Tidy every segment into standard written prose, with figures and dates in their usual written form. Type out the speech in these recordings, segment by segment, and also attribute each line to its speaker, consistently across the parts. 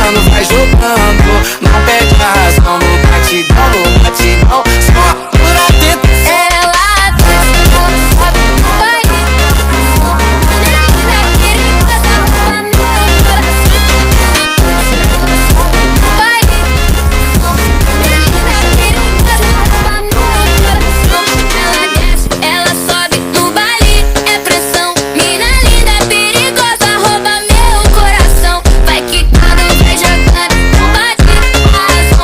Speaker 1: quando vai jogando. Não pede a razão, no batidão, só por atento.
Speaker 2: Ela dança, ela sobe no baile. Menina perigosa, rouba meu coração. No baile. Menina perigosa, rouba meu coração. Ela desce, ela sobe no baile. É pressão, mina linda, perigosa, rouba meu coração. Vai quicando, vai jogando, no batidão,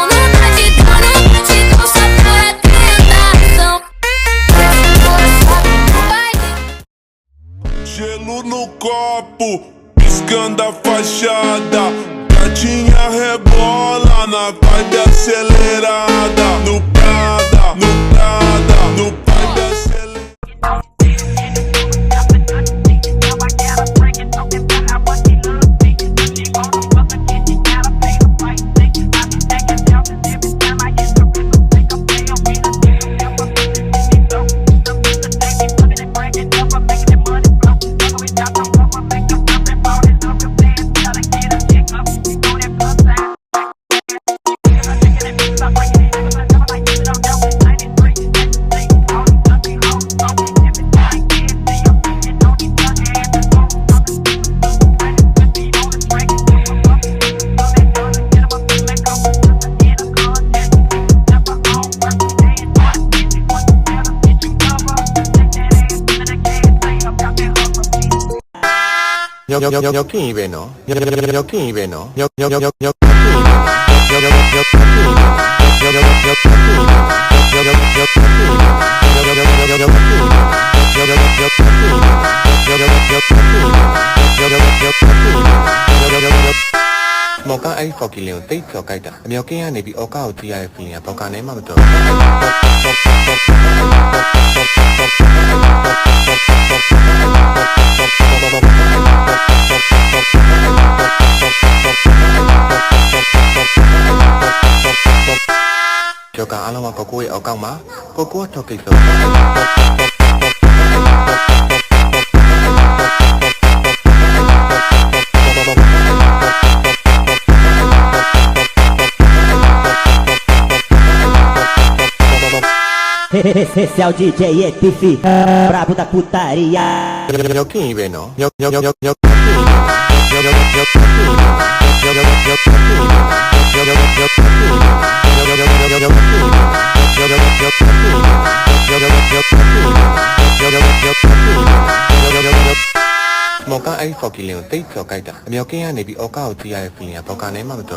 Speaker 2: no batidão, só por atentação.
Speaker 3: Gelo no copo, piscando a fachada. Gatinha rebola na vibe acelerada. No Prada, no Prada, no vibe acelerada.
Speaker 4: Yo king be no. Yo king be no. Yo Moka ai for killing take cho kaita. Yo king ani bi oka o ti ai feeling poka ne ma to. Cho cả alo mà có cô ấy ở cong má, cô cho kịch rồi.
Speaker 5: Esse é o DJ Epifi, brabo da putaria.
Speaker 4: Yo king be no. Yo Moka ai for killing take cho kaita. Yo king ani bi oka o ti ai feeling poka ne ma to.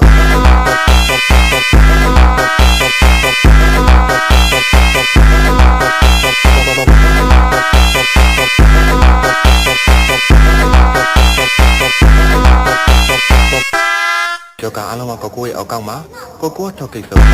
Speaker 4: Cho cả alo mà có cô ấy ở cong má, cô cho kịch rồi.